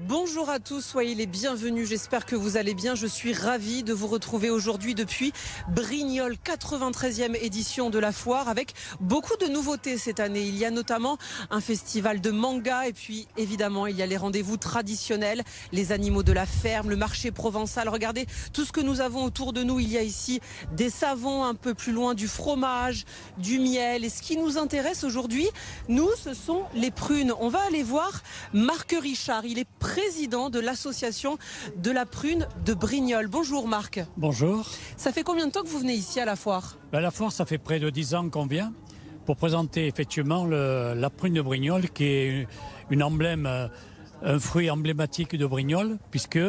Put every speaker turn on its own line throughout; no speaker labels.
Bonjour à tous, soyez les bienvenus, j'espère que vous allez bien. Je suis ravie de vous retrouver aujourd'hui depuis Brignoles, 93e édition de la foire, avec beaucoup de nouveautés cette année. Il y a notamment un festival de manga et puis évidemment il y a les rendez-vous traditionnels, les animaux de la ferme, le marché provençal. Regardez tout ce que nous avons autour de nous. Il y a ici des savons, un peu plus loin du fromage, du miel. Et ce qui nous intéresse aujourd'hui, nous, ce sont les prunes. On va aller voir Marc Richard, il est président de l'association de la prune de Brignoles. Bonjour Marc.
Bonjour.
Ça fait combien de temps que vous venez ici à la foire?
À la foire, ça fait près de 10 ans qu'on vient pour présenter effectivement la prune de Brignoles, qui est une emblème, un fruit emblématique de Brignoles, puisque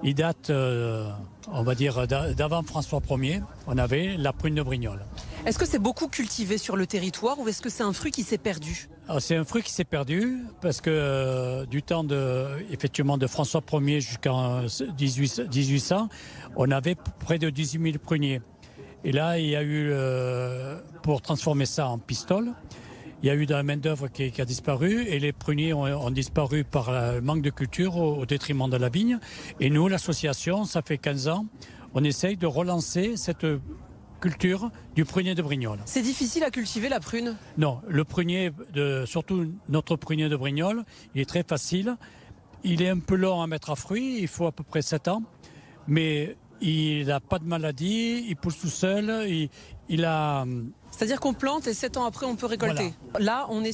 il date, on va dire, d'avant François Ier. On avait la prune de Brignoles.
Est-ce que c'est beaucoup cultivé sur le territoire ou est-ce que c'est un fruit qui s'est perdu?
C'est un fruit qui s'est perdu parce que du temps effectivement de François Ier jusqu'en 1800, on avait près de 18 000 pruniers. Et là, il y a eu, pour transformer ça en pistole, il y a eu de la main-d'œuvre qui a disparu et les pruniers ont disparu par le manque de culture au détriment de la vigne. Et nous, l'association, ça fait 15 ans, on essaye de relancer cette culture du prunier de Brignoles.
C'est difficile à cultiver la prune?
Non, le prunier, surtout notre prunier de Brignoles, il est très facile. Il est un peu long à mettre à fruit, il faut à peu près 7 ans, mais il n'a pas de maladie, il pousse tout seul, il a...
C'est-à-dire qu'on plante et 7 ans après on peut récolter. Voilà. Là on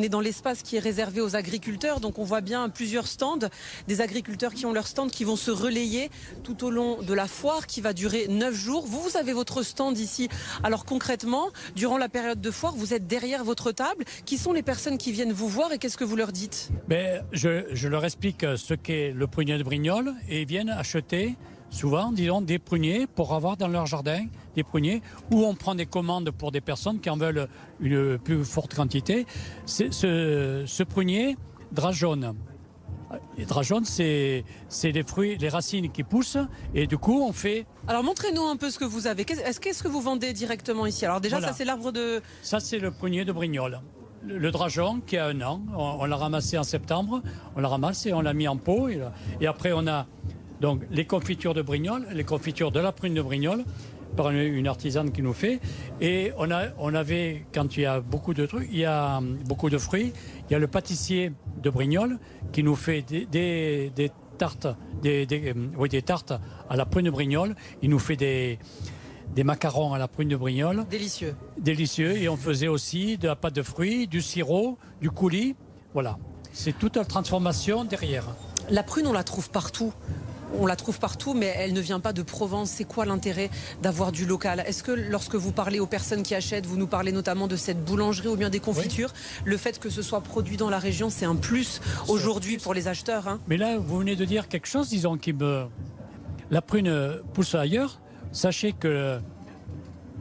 est dans l'espace qui est réservé aux agriculteurs, donc on voit bien plusieurs stands, des agriculteurs qui ont leur stand qui vont se relayer tout au long de la foire qui va durer 9 jours. Vous avez votre stand ici. Alors concrètement, durant la période de foire, vous êtes derrière votre table. Qui sont les personnes qui viennent vous voir et qu'est-ce que vous leur dites?
Je leur explique ce qu'est le prunier de Brignoles et ils viennent acheter souvent, disons, des pruniers pour avoir dans leur jardin des pruniers, où on prend des commandes pour des personnes qui en veulent une plus forte quantité. Ce prunier, drap jaune. Les draps jaunes, c'est les fruits, les racines qui poussent, et du coup, on fait...
Alors, montrez-nous un peu ce que vous avez. Qu'est-ce que vous vendez directement ici? Alors déjà,
voilà.
Ça, c'est l'arbre de...
Ça, c'est le prunier de Brignoles. Le drap jaune qui a 1 an. On l'a ramassé en septembre. On l'a ramassé, on l'a mis en pot. Et après, on a... Donc les confitures de Brignoles, les confitures de la prune de Brignoles, par une artisane qui nous fait. Et on avait, quand il y a beaucoup de trucs, il y a beaucoup de fruits, il y a le pâtissier de Brignoles qui nous fait des tartes, des tartes à la prune de Brignoles. Il nous fait des macarons à la prune de Brignoles.
Délicieux.
Délicieux. Et on faisait aussi de la pâte de fruits, du sirop, du coulis. Voilà. C'est toute la transformation derrière.
La prune, on la trouve partout. On la trouve partout, mais elle ne vient pas de Provence. C'est quoi l'intérêt d'avoir du local? Est-ce que lorsque vous parlez aux personnes qui achètent, vous nous parlez notamment de cette boulangerie ou bien des confitures, oui. Le fait que ce soit produit dans la région, c'est un plus aujourd'hui pour les acheteurs, hein.
Mais là, vous venez de dire quelque chose, disons, la prune pousse ailleurs. Sachez que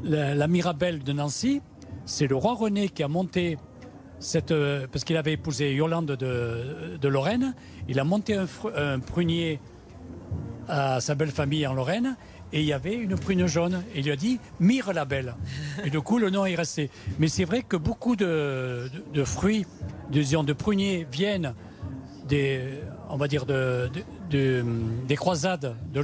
la Mirabelle de Nancy, c'est le roi René qui a monté parce qu'il avait épousé Yolande de Lorraine. Il a monté un prunier à sa belle famille en Lorraine et il y avait une prune jaune et il lui a dit Mire la belle et du coup le nom est resté. Mais c'est vrai que beaucoup de fruits, de pruniers viennent on va dire des croisades de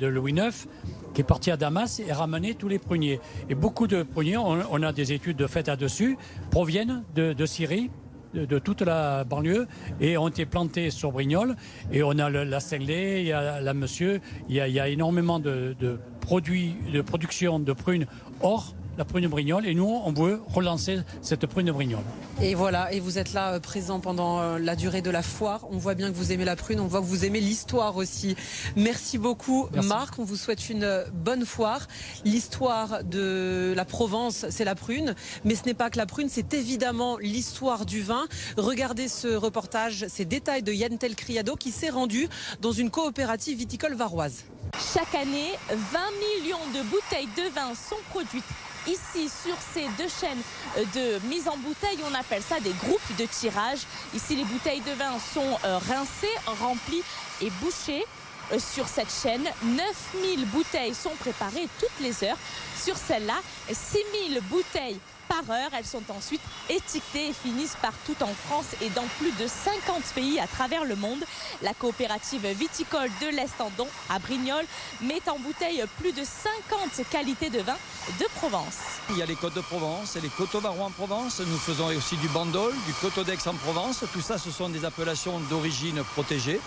Louis IX qui est parti à Damas et a ramené tous les pruniers. Et beaucoup de pruniers, on a des études faites là-dessus, proviennent de Syrie, de toute la banlieue, et ont été plantés sur Brignoles. Et on a la Cinglée, il y a la Monsieur, il y a énormément de produits, de production de prunes hors la prune de Brignoles. Et nous, on veut relancer cette prune de Brignoles.
Et voilà, et vous êtes là présent pendant la durée de la foire. On voit bien que vous aimez la prune, on voit que vous aimez l'histoire aussi. Merci beaucoup. Merci. Marc, on vous souhaite une bonne foire. L'histoire de la Provence, c'est la prune, mais ce n'est pas que la prune, c'est évidemment l'histoire du vin. Regardez ce reportage, ces détails de Yann Telcriado qui s'est rendu dans une coopérative viticole varoise.
Chaque année, 20 millions de bouteilles de vin sont produites ici sur ces 2 chaînes de mise en bouteille. On appelle ça des groupes de tirage. Ici, les bouteilles de vin sont rincées, remplies et bouchées. Sur cette chaîne, 9000 bouteilles sont préparées toutes les heures. Sur celle-là, 6000 bouteilles par heure. Elles sont ensuite étiquetées et finissent partout en France et dans plus de 50 pays à travers le monde. La coopérative viticole de l'Estendon à Brignoles met en bouteille plus de 50 qualités de vin de Provence.
Il y a les côtes de Provence et les coteaux varois en Provence. Nous faisons aussi du bandol, du coteau d'Aix en Provence. Tout ça, ce sont des appellations d'origine protégée.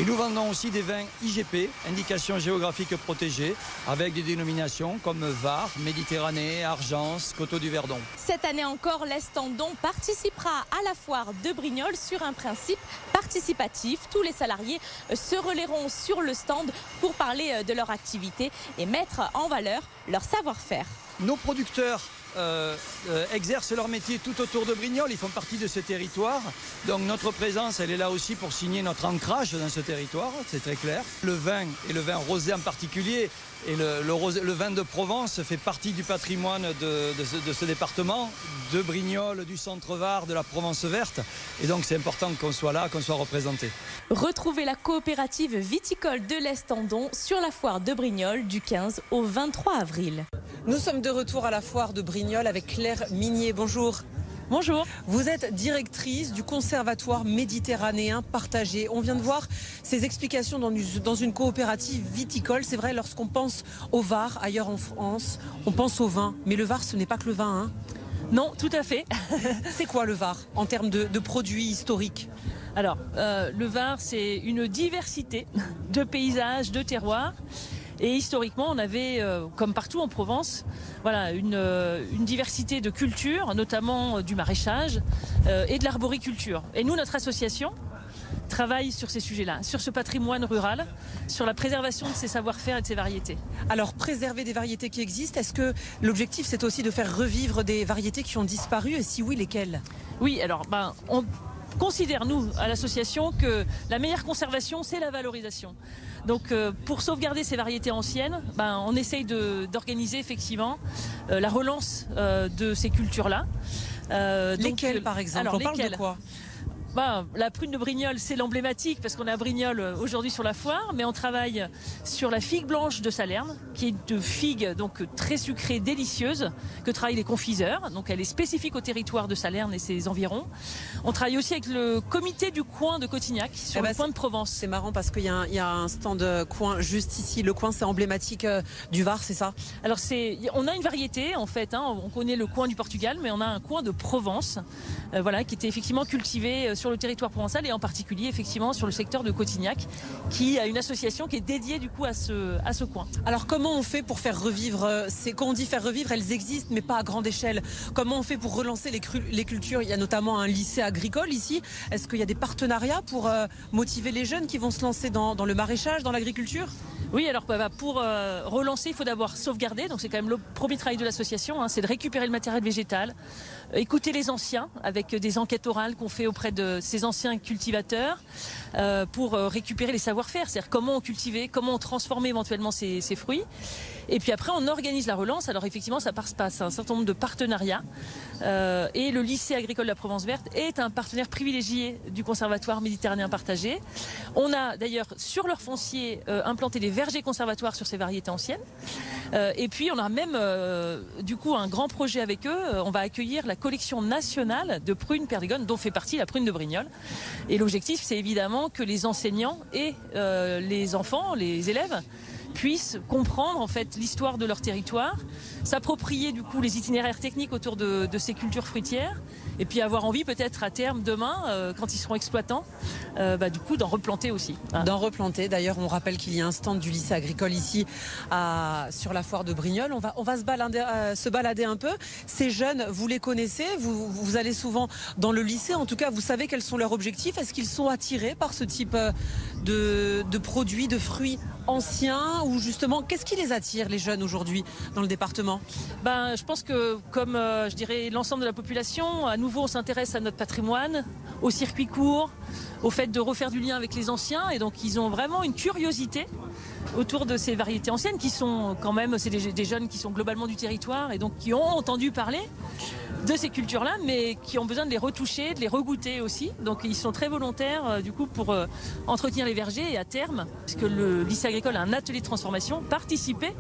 Et nous vendons aussi des vins IGP, indication géographique protégée, avec des dénominations comme Var, Méditerranée, Argence, Coteau du Verdon.
Cette année encore, l'Estendon participera à la foire de Brignoles sur un principe participatif. Tous les salariés se relayeront sur le stand pour parler de leur activité et mettre en valeur leur savoir-faire.
Nos producteurs exercent leur métier tout autour de Brignoles, ils font partie de ce territoire. Donc notre présence, elle est là aussi pour signer notre ancrage dans ce territoire, c'est très clair. Le vin, et le vin rosé en particulier, et le vin de Provence fait partie du patrimoine de ce département, de Brignoles, du Centre-Var, de la Provence verte. Et donc c'est important qu'on soit là, qu'on soit représenté.
Retrouvez la coopérative viticole de l'Estendon sur la foire de Brignoles du 15 au 23 avril.
Nous sommes de retour à la foire de Brignoles avec Claire Minier. Bonjour.
Bonjour.
Vous êtes directrice du Conservatoire méditerranéen partagé. On vient de voir ces explications dans une coopérative viticole. C'est vrai, lorsqu'on pense au Var, ailleurs en France, on pense au vin. Mais le Var, ce n'est pas que le vin, hein?
Non, tout à fait.
C'est quoi le Var en termes de produits historiques?
Alors, le Var, c'est une diversité de paysages, de terroirs. Et historiquement, on avait, comme partout en Provence, voilà, une diversité de cultures, notamment du maraîchage et de l'arboriculture. Et nous, notre association travaille sur ces sujets-là, sur ce patrimoine rural, sur la préservation de ses savoir-faire et de ses variétés.
Alors, préserver des variétés qui existent, est-ce que l'objectif, c'est aussi de faire revivre des variétés qui ont disparu? Et si oui, lesquelles?
Oui, alors, on considère, nous, à l'association, que la meilleure conservation, c'est la valorisation. Donc pour sauvegarder ces variétés anciennes, on essaye d'organiser effectivement la relance de ces cultures-là.
Lesquelles par exemple?
Alors,
on parle de quoi?
La prune de Brignoles, c'est l'emblématique parce qu'on est à Brignoles aujourd'hui sur la foire, mais on travaille sur la figue blanche de Salerne, qui est une figue donc très sucrée, délicieuse, que travaillent les confiseurs. Donc elle est spécifique au territoire de Salerne et ses environs. On travaille aussi avec le comité du coin de Cotignac, sur le coin de Provence.
C'est marrant parce qu'il y a un stand coin juste ici. Le coin, c'est emblématique du Var, c'est ça?
Alors on a une variété en fait, on connaît le coin du Portugal, mais on a un coin de Provence, qui était effectivement cultivé sur le territoire provençal et en particulier effectivement sur le secteur de Cotignac, qui a une association qui est dédiée du coup à ce coin.
Alors comment on fait pour faire revivre quand on dit faire revivre, elles existent mais pas à grande échelle. Comment on fait pour relancer les cultures? Il y a notamment un lycée agricole ici. Est-ce qu'il y a des partenariats pour motiver les jeunes qui vont se lancer dans le maraîchage, dans l'agriculture?
Oui, alors pour relancer, il faut d'abord sauvegarder. Donc c'est quand même le premier travail de l'association, c'est de récupérer le matériel végétal, écouter les anciens avec des enquêtes orales qu'on fait auprès de ces anciens cultivateurs pour récupérer les savoir-faire, c'est-à-dire comment on cultivait, comment on transformait éventuellement ces fruits. Et puis après, on organise la relance. Alors effectivement, ça passe par un certain nombre de partenariats. Et le lycée agricole de la Provence verte est un partenaire privilégié du Conservatoire méditerranéen partagé. On a d'ailleurs sur leur foncier implanté des vergers conservatoires sur ces variétés anciennes. Et puis on a même du coup un grand projet avec eux. On va accueillir la collection nationale de prunes Perdigones, dont fait partie la prune de Brignoles. Et l'objectif, c'est évidemment que les enseignants et les enfants, les élèves, puissent comprendre en fait l'histoire de leur territoire, s'approprier du coup les itinéraires techniques autour de ces cultures fruitières, et puis avoir envie peut-être à terme demain, quand ils seront exploitants, du coup d'en replanter aussi.
D'en replanter. D'ailleurs, on rappelle qu'il y a un stand du lycée agricole ici sur la foire de Brignoles. On va se balader un peu. Ces jeunes, vous les connaissez, vous allez souvent dans le lycée. En tout cas, vous savez quels sont leurs objectifs. Est-ce qu'ils sont attirés par ce type de produits, de fruits anciens, ou justement, qu'est-ce qui les attire, les jeunes aujourd'hui dans le département?
Je pense que comme je dirais l'ensemble de la population, à nouveau on s'intéresse à notre patrimoine, au circuit court, au fait de refaire du lien avec les anciens, et donc ils ont vraiment une curiosité autour de ces variétés anciennes qui sont quand même, c'est des jeunes qui sont globalement du territoire et donc qui ont entendu parler de ces cultures-là, mais qui ont besoin de les retoucher, de les regoûter aussi. Donc ils sont très volontaires du coup pour entretenir les vergers et à terme, puisque le lycée agricole a un atelier de transformation, participer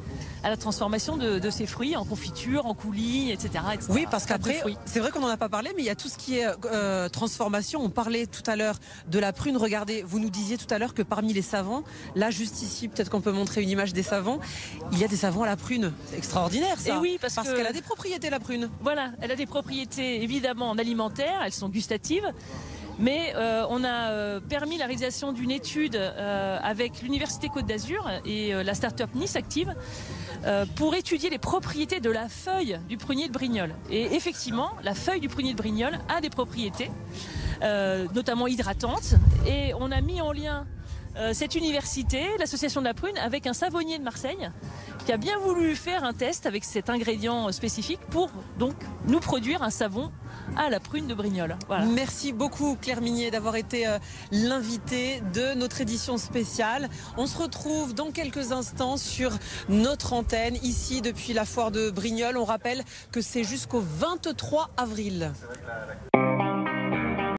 à la transformation de ces fruits en confiture, en coulis, etc.
Oui, parce qu'après, c'est vrai qu'on n'en a pas parlé, mais il y a tout ce qui est transformation. On parlait tout à l'heure de la prune. Regardez, vous nous disiez tout à l'heure que parmi les savons, là juste ici, peut-être qu'on peut montrer une image des savons, il y a des savons à la prune. C'est extraordinaire ça.
Et oui, parce
qu'elle a des propriétés, la prune.
Voilà, elle a des propriétés évidemment alimentaires, elles sont gustatives. Mais on a permis la réalisation d'une étude avec l'Université Côte d'Azur et la start-up Nice Active pour étudier les propriétés de la feuille du prunier de Brignoles. Et effectivement, la feuille du prunier de Brignoles a des propriétés, notamment hydratantes. Et on a mis en lien cette université, l'association de la prune, avec un savonnier de Marseille qui a bien voulu faire un test avec cet ingrédient spécifique pour donc nous produire un savon à la prune de Brignoles. Voilà.
Merci beaucoup Claire Minier d'avoir été l'invitée de notre édition spéciale. On se retrouve dans quelques instants sur notre antenne, ici depuis la foire de Brignoles. On rappelle que c'est jusqu'au 23 avril.